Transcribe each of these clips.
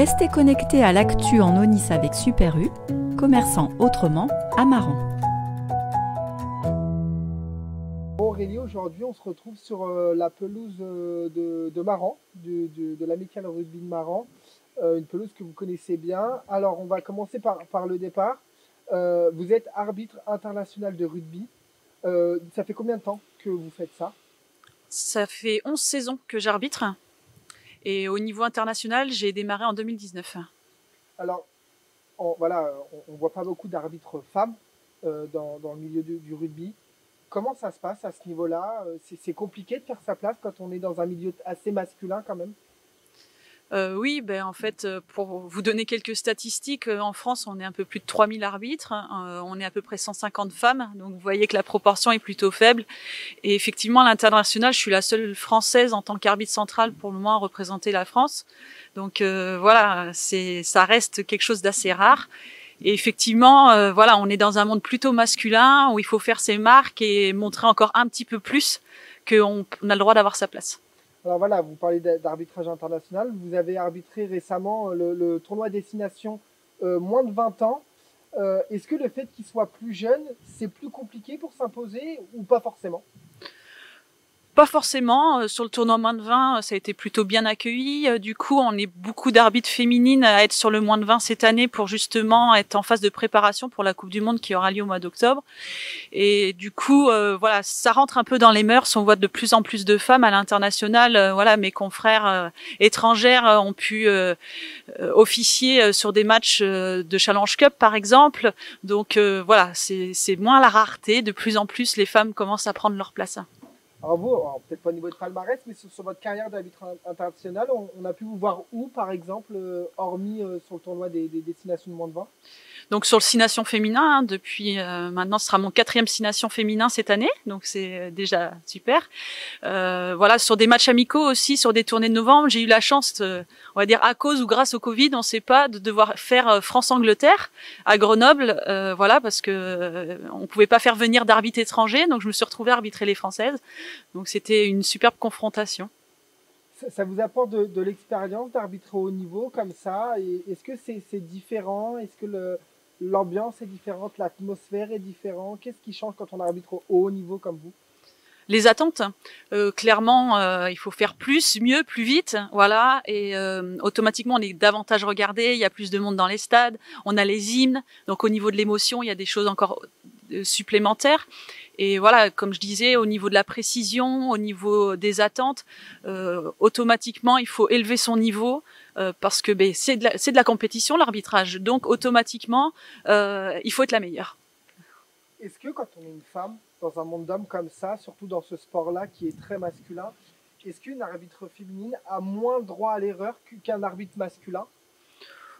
Restez connectés à l'actu en Aunis avec Super U, commerçant autrement à Maran. Bon Aurélie, aujourd'hui on se retrouve sur la pelouse de Maran, de l'Amicale Rugby de Maran, une pelouse que vous connaissez bien. Alors on va commencer par le départ. Vous êtes arbitre international de rugby. Ça fait combien de temps que vous faites ça? Ça fait 11 saisons que j'arbitre. Et au niveau international, j'ai démarré en 2019. Alors, voilà, on voit pas beaucoup d'arbitres femmes dans le milieu du rugby. Comment ça se passe à ce niveau-là? C'est compliqué de faire sa place quand on est dans un milieu assez masculin quand même? Oui, en fait, pour vous donner quelques statistiques, en France, on est un peu plus de 3000 arbitres, on est à peu près 150 femmes, donc vous voyez que la proportion est plutôt faible. Et effectivement, à l'international, je suis la seule française en tant qu'arbitre central pour le moment à représenter la France. Donc voilà, ça reste quelque chose d'assez rare. Et effectivement, voilà, on est dans un monde plutôt masculin où il faut faire ses marques et montrer encore un petit peu plus qu'on a le droit d'avoir sa place. Alors voilà, vous parlez d'arbitrage international. Vous avez arbitré récemment le tournoi Destination moins de 20 ans. Est-ce que le fait qu'il soit plus jeune, c'est plus compliqué pour s'imposer ou pas forcément? Pas forcément. Sur le tournoi moins de 20, ça a été plutôt bien accueilli. Du coup, on est beaucoup d'arbitres féminines à être sur le moins de 20 cette année pour justement être en phase de préparation pour la Coupe du Monde qui aura lieu au mois d'octobre. Et du coup, voilà, ça rentre un peu dans les mœurs. On voit de plus en plus de femmes à l'international. Voilà, mes confrères étrangères ont pu officier sur des matchs de Challenge Cup, par exemple. Donc voilà, c'est moins la rareté. De plus en plus, les femmes commencent à prendre leur place. Alors vous, peut-être pas au niveau de palmarès, mais sur votre carrière d'arbitre international, on a pu vous voir où, par exemple, hormis sur le tournoi des destinations de moins de 20? Donc sur le 6 Nations féminin, depuis maintenant, ce sera mon 4e 6 Nations féminin cette année, donc c'est déjà super. Voilà, sur des matchs amicaux aussi, sur des tournées de novembre, j'ai eu la chance, on va dire à cause ou grâce au Covid, on ne sait pas, de devoir faire France-Angleterre à Grenoble, voilà, parce que on pouvait pas faire venir d'arbitres étrangers, donc je me suis retrouvée à arbitrer les Françaises. Donc c'était une superbe confrontation. Ça vous apporte de l'expérience d'arbitrer au haut niveau comme ça? Et est-ce que c'est différent? Est-ce que l'ambiance est différente? L'atmosphère est différente? Qu'est-ce qui change quand on arbitre au haut niveau comme vous? Les attentes, clairement, il faut faire plus, mieux, plus vite, voilà. Et automatiquement, on est davantage regardé. Il y a plus de monde dans les stades. On a les hymnes. Donc, au niveau de l'émotion, il y a des choses encore supplémentaires. Et voilà, comme je disais, au niveau de la précision, au niveau des attentes, automatiquement, il faut élever son niveau parce que c'est de la compétition, l'arbitrage. Donc, automatiquement, il faut être la meilleure. Est-ce que quand on est une femme dans un monde d'hommes comme ça, surtout dans ce sport-là qui est très masculin, est-ce qu'une arbitre féminine a moins droit à l'erreur qu'un arbitre masculin?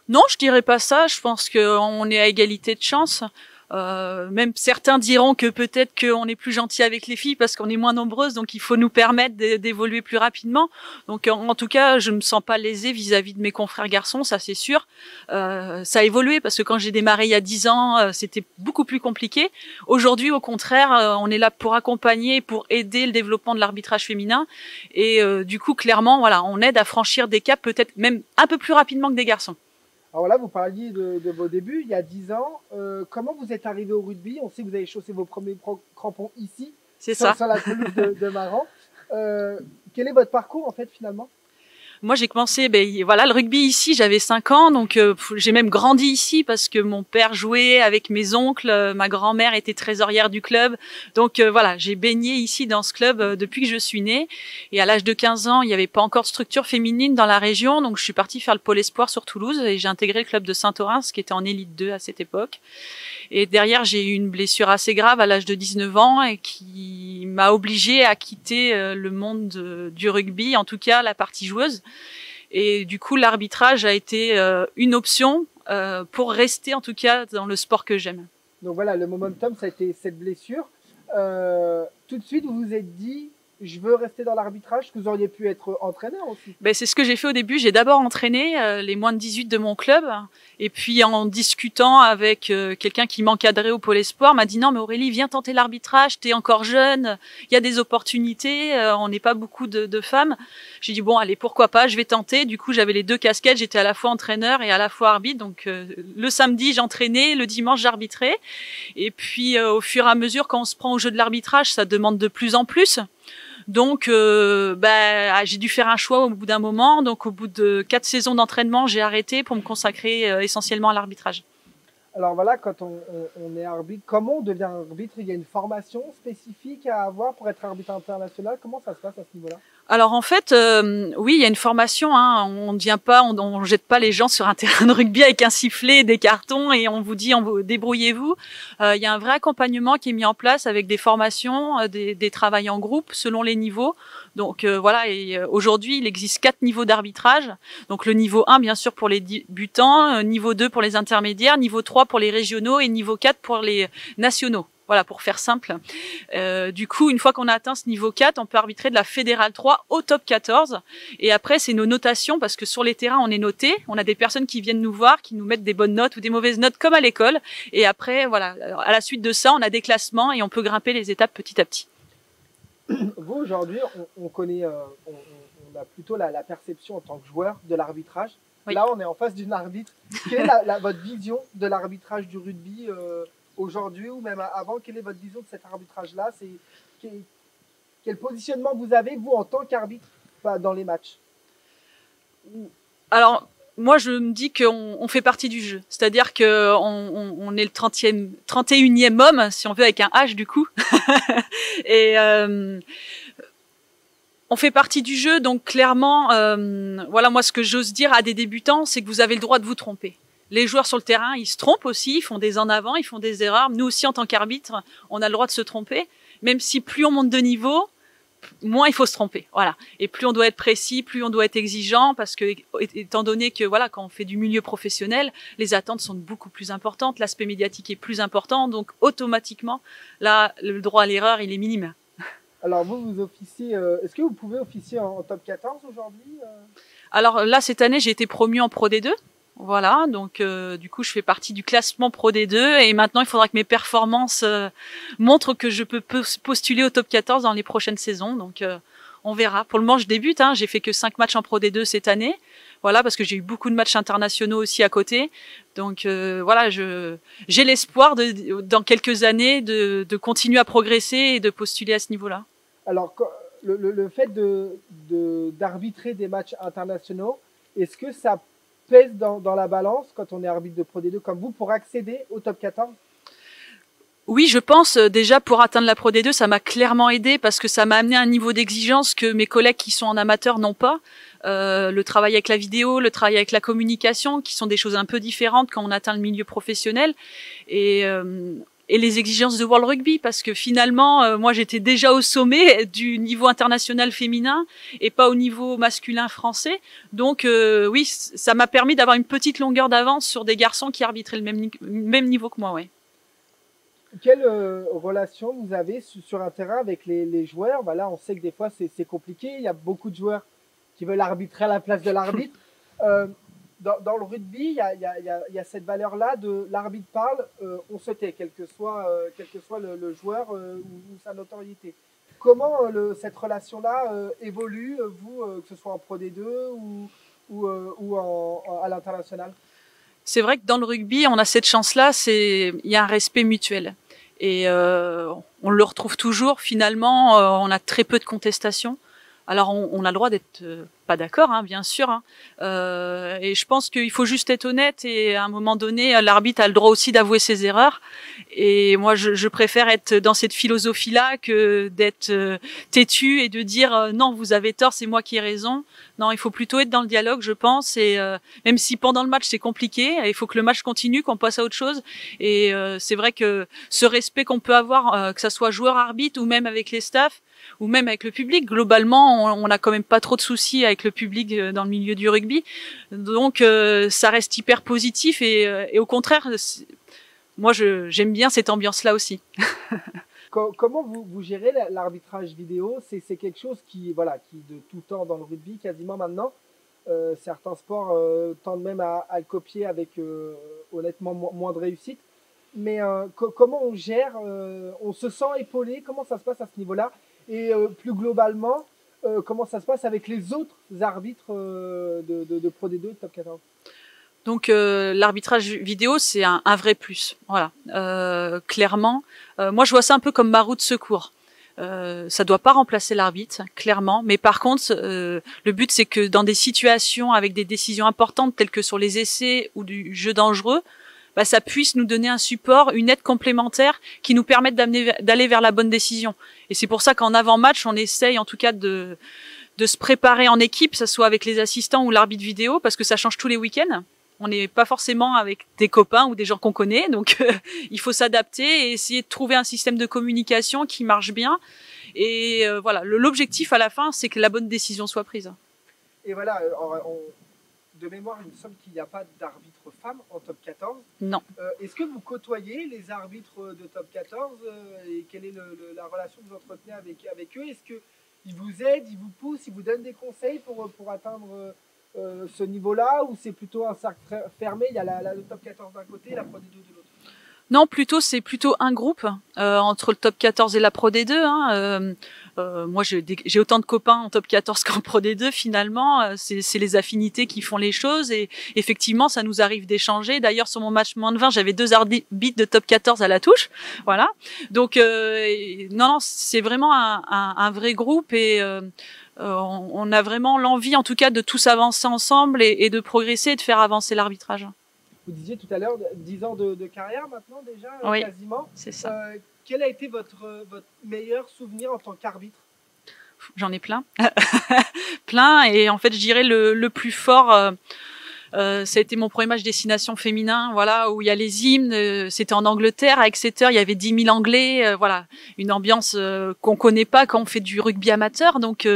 Non, je dirais pas ça. Je pense qu'on est à égalité de chance. Même certains diront que peut-être qu'on est plus gentil avec les filles parce qu'on est moins nombreuses, donc il faut nous permettre d'évoluer plus rapidement. Donc en tout cas, je me sens pas lésée vis-à-vis de mes confrères garçons, ça c'est sûr. Ça a évolué parce que quand j'ai démarré il y a 10 ans, c'était beaucoup plus compliqué. Aujourd'hui, au contraire, on est là pour accompagner, pour aider le développement de l'arbitrage féminin. Et du coup, clairement, voilà, on aide à franchir des caps peut-être même un peu plus rapidement que des garçons. Alors là, vous parliez de vos débuts, il y a 10 ans. Comment vous êtes arrivé au rugby? On sait que vous avez chaussé vos premiers crampons ici, C'est ça. Sur la pelouse de Maran. Quel est votre parcours, en fait, finalement? Moi, j'ai commencé, voilà, le rugby ici, j'avais 5 ans, donc j'ai même grandi ici parce que mon père jouait avec mes oncles, ma grand-mère était trésorière du club, donc voilà, j'ai baigné ici dans ce club depuis que je suis née. Et à l'âge de 15 ans, il n'y avait pas encore de structure féminine dans la région, donc je suis partie faire le pôle espoir sur Toulouse et j'ai intégré le club de Saint-Orens qui était en élite 2 à cette époque. Et derrière, j'ai eu une blessure assez grave à l'âge de 19 ans et qui m'a obligée à quitter le monde du rugby, en tout cas la partie joueuse. Et du coup, l'arbitrage a été une option pour rester en tout cas dans le sport que j'aime. Donc voilà, le momentum, ça a été cette blessure. Tout de suite, vous vous êtes dit, je veux rester dans l'arbitrage, que vous auriez pu être entraîneur aussi? Ben, c'est ce que j'ai fait au début. J'ai d'abord entraîné les moins de 18 de mon club. Et puis en discutant avec quelqu'un qui m'encadrait au Pôle Espoir, m'a dit non mais Aurélie, viens tenter l'arbitrage, t'es encore jeune, il y a des opportunités, on n'est pas beaucoup de femmes. J'ai dit bon allez, pourquoi pas, je vais tenter. Du coup j'avais les deux casquettes, j'étais à la fois entraîneur et à la fois arbitre. Donc le samedi j'entraînais, le dimanche j'arbitrais. Et puis au fur et à mesure quand on se prend au jeu de l'arbitrage, ça demande de plus en plus. Donc, j'ai dû faire un choix au bout d'un moment. Donc, au bout de 4 saisons d'entraînement, j'ai arrêté pour me consacrer essentiellement à l'arbitrage. Alors voilà, quand on est arbitre, comment on devient arbitre? Il y a une formation spécifique à avoir pour être arbitre international? Comment ça se passe à ce niveau-là? Alors en fait, oui, il y a une formation. Hein. On ne vient pas, on jette pas les gens sur un terrain de rugby avec un sifflet, des cartons et on vous dit débrouillez-vous. Il y a un vrai accompagnement qui est mis en place avec des formations, des travails en groupe selon les niveaux. Donc voilà. Et aujourd'hui, il existe 4 niveaux d'arbitrage. Donc le niveau 1, bien sûr, pour les débutants, niveau 2 pour les intermédiaires, niveau 3 pour les régionaux et niveau 4 pour les nationaux. Voilà, pour faire simple. Du coup, une fois qu'on a atteint ce niveau 4, on peut arbitrer de la Fédérale 3 au top 14. Et après, c'est nos notations, parce que sur les terrains, on est noté. On a des personnes qui viennent nous voir, qui nous mettent des bonnes notes ou des mauvaises notes, comme à l'école. Et après, voilà, à la suite de ça, on a des classements et on peut grimper les étapes petit à petit. Vous, aujourd'hui, on connaît, on a plutôt la perception en tant que joueur de l'arbitrage. Oui. Là, on est en face d'une arbitre. Quelle est votre vision de l'arbitrage du rugby aujourd'hui ou même avant? Quelle est votre vision de cet arbitrage-là? Quel positionnement vous avez, vous, en tant qu'arbitre dans les matchs? Alors, moi, je me dis qu'on fait partie du jeu. C'est-à-dire qu'on est le 31e homme, si on veut, avec un H, du coup. Et on fait partie du jeu, donc clairement, voilà, moi, ce que j'ose dire à des débutants, c'est que vous avez le droit de vous tromper. Les joueurs sur le terrain, ils se trompent aussi, ils font des en avant, ils font des erreurs. Nous aussi, en tant qu'arbitre, on a le droit de se tromper. Même si plus on monte de niveau, moins il faut se tromper. Voilà. Et plus on doit être précis, plus on doit être exigeant, parce que, étant donné que, voilà, quand on fait du milieu professionnel, les attentes sont beaucoup plus importantes, l'aspect médiatique est plus important, donc automatiquement, là, le droit à l'erreur, il est minime. Alors vous officiez, est-ce que vous pouvez officier en top 14 aujourd'hui? Alors là, cette année, j'ai été promue en Pro D2. Voilà, donc du coup, je fais partie du classement Pro D2 et maintenant, il faudra que mes performances montrent que je peux postuler au top 14 dans les prochaines saisons. Donc, on verra. Pour le moment, je débute. Hein, j'ai fait que 5 matchs en Pro D2 cette année. Voilà, parce que j'ai eu beaucoup de matchs internationaux aussi à côté. Donc, voilà, j'ai l'espoir dans quelques années de continuer à progresser et de postuler à ce niveau-là. Alors, le fait d'arbitrer des matchs internationaux, est-ce que ça pèse dans la balance quand on est arbitre de Pro D2 comme vous pour accéder au top 14? Oui, je pense déjà pour atteindre la Pro D2, ça m'a clairement aidé parce que ça m'a amené à un niveau d'exigence que mes collègues qui sont en amateur n'ont pas. Le travail avec la vidéo, le travail avec la communication, qui sont des choses un peu différentes quand on atteint le milieu professionnel. Et les exigences de World Rugby, parce que finalement, moi j'étais déjà au sommet du niveau international féminin et pas au niveau masculin français. Donc oui, ça m'a permis d'avoir une petite longueur d'avance sur des garçons qui arbitraient le même niveau que moi. Ouais. Quelle relation vous avez sur un terrain avec les joueurs? Là, on sait que des fois c'est compliqué, il y a beaucoup de joueurs qui veulent arbitrer à la place de l'arbitre. Dans le rugby, il y a cette valeur-là de l'arbitre parle, on se tait, quel que soit le joueur ou sa notoriété. Comment cette relation-là évolue, vous, que ce soit en Pro D2 ou à l'international? C'est vrai que dans le rugby, on a cette chance-là, il y a un respect mutuel. Et on le retrouve toujours, finalement, on a très peu de contestations. Alors on a le droit d'être pas d'accord, hein, bien sûr. Hein. Et je pense qu'il faut juste être honnête et à un moment donné, l'arbitre a le droit aussi d'avouer ses erreurs. Et moi, je préfère être dans cette philosophie-là que d'être têtu et de dire non, vous avez tort, c'est moi qui ai raison. Non, il faut plutôt être dans le dialogue, je pense. Et même si pendant le match c'est compliqué, il faut que le match continue, qu'on passe à autre chose. Et c'est vrai que ce respect qu'on peut avoir, que ça soit joueur-arbitre ou même avec les staffs, ou même avec le public. Globalement, on n'a quand même pas trop de soucis avec le public dans le milieu du rugby. Donc, ça reste hyper positif et au contraire, moi, j'aime bien cette ambiance-là aussi. Comment vous gérez l'arbitrage vidéo? C'est quelque chose qui, voilà, qui de tout temps dans le rugby, quasiment maintenant. Certains sports tendent même à le copier avec honnêtement moins de réussite. Mais comment on gère? On se sent épaulé? Comment ça se passe à ce niveau-là? Et plus globalement, comment ça se passe avec les autres arbitres de Pro D2 et de Top 14? Donc l'arbitrage vidéo, c'est un vrai plus. Voilà, clairement. Moi, je vois ça un peu comme ma roue de secours. Ça doit pas remplacer l'arbitre, clairement. Mais par contre, le but, c'est que dans des situations avec des décisions importantes, telles que sur les essais ou du jeu dangereux, bah, ça puisse nous donner un support, une aide complémentaire qui nous permette d'aller vers la bonne décision. Et c'est pour ça qu'en avant-match, on essaye en tout cas de se préparer en équipe, que ce soit avec les assistants ou l'arbitre vidéo, parce que ça change tous les week-ends. On n'est pas forcément avec des copains ou des gens qu'on connaît, donc il faut s'adapter et essayer de trouver un système de communication qui marche bien. Et voilà, l'objectif à la fin, c'est que la bonne décision soit prise. Et voilà, de mémoire, il me semble qu'il n'y a pas d'arbitre femme en top 14. Non. Est-ce que vous côtoyez les arbitres de top 14 et quelle est la relation que vous entretenez avec eux? Est-ce qu'ils vous aident, ils vous poussent, ils vous donnent des conseils pour atteindre ce niveau-là, ou c'est plutôt un cercle fermé? Il y a le top 14 d'un côté et la Pro D2 de l'autre. Non, c'est plutôt un groupe entre le top 14 et la Pro D2. Hein. Moi, j'ai autant de copains en top 14 qu'en Pro D2 finalement. C'est les affinités qui font les choses et effectivement, ça nous arrive d'échanger. D'ailleurs, sur mon match moins de 20, j'avais 2 arbitres de top 14 à la touche. Voilà. Donc, non, c'est vraiment un vrai groupe et on a vraiment l'envie, en tout cas, de tous avancer ensemble et de progresser et de faire avancer l'arbitrage. Vous disiez tout à l'heure 10 ans de carrière maintenant déjà, oui, quasiment. C'est ça. Quel a été votre meilleur souvenir en tant qu'arbitre? J'en ai plein. Plein. Et en fait, je dirais le plus fort, ça a été mon premier match destination féminin, voilà, où il y a les hymnes. C'était en Angleterre, à Exeter, il y avait 10 000 Anglais. Voilà, une ambiance qu'on connaît pas quand on fait du rugby amateur. Donc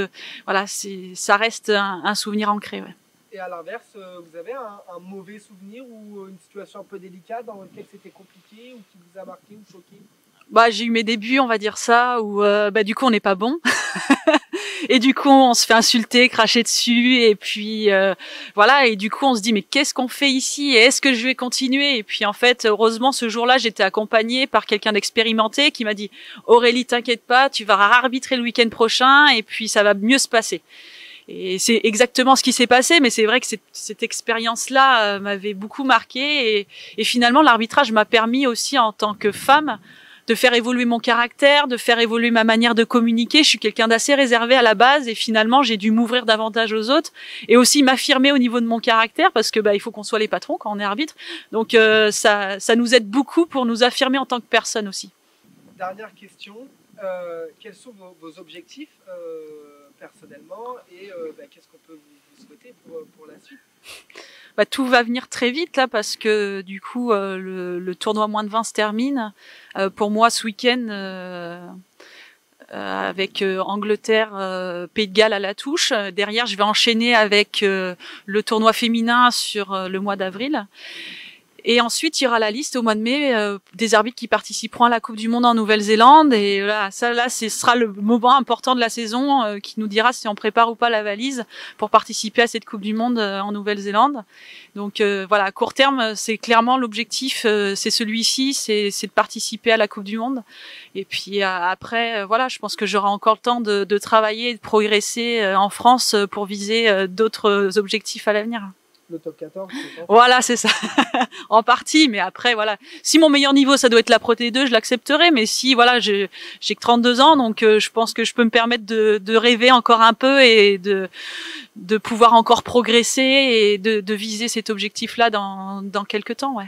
voilà, ça reste un souvenir ancré. Ouais. Et à l'inverse, vous avez un mauvais souvenir ou une situation un peu délicate dans laquelle c'était compliqué ou qui vous a marqué ou choqué? Bah, j'ai eu mes débuts, on va dire ça, où du coup on n'est pas bon. Et du coup on se fait insulter, cracher dessus, et puis voilà, et du coup on se dit mais qu'est-ce qu'on fait ici? Et est-ce que je vais continuer? Et puis en fait, heureusement ce jour-là, j'étais accompagnée par quelqu'un d'expérimenté qui m'a dit Aurélie, t'inquiète pas, tu vas arbitrer le week-end prochain et puis ça va mieux se passer. Et c'est exactement ce qui s'est passé, mais c'est vrai que cette expérience-là m'avait beaucoup marquée et finalement l'arbitrage m'a permis aussi en tant que femme de faire évoluer mon caractère, de faire évoluer ma manière de communiquer. Je suis quelqu'un d'assez réservé à la base et finalement j'ai dû m'ouvrir davantage aux autres et aussi m'affirmer au niveau de mon caractère parce que il faut qu'on soit les patrons quand on est arbitre. Donc ça nous aide beaucoup pour nous affirmer en tant que personne aussi. Dernière question, quels sont vos objectifs personnellement et qu'est-ce qu'on peut vous souhaiter pour la suite? Tout va venir très vite là parce que du coup le tournoi moins de 20 se termine. Pour moi ce week-end avec Angleterre, Pays de Galles à la touche. Derrière je vais enchaîner avec le tournoi féminin sur le mois d'avril. Et ensuite, il y aura la liste au mois de mai des arbitres qui participeront à la Coupe du Monde en Nouvelle-Zélande. Et là, ce sera le moment important de la saison qui nous dira si on prépare ou pas la valise pour participer à cette Coupe du Monde en Nouvelle-Zélande. Donc voilà, à court terme, c'est clairement l'objectif, c'est celui-ci, c'est de participer à la Coupe du Monde. Et puis après, voilà, je pense que j'aurai encore le temps de travailler et de progresser en France pour viser d'autres objectifs à l'avenir. Le top 14, c'est ça? Voilà, c'est ça. En partie, mais après, voilà. Si mon meilleur niveau, ça doit être la Pro D2, je l'accepterai. Mais si, voilà, j'ai que 32 ans, donc je pense que je peux me permettre de rêver encore un peu et de pouvoir encore progresser et de viser cet objectif-là dans quelques temps, ouais.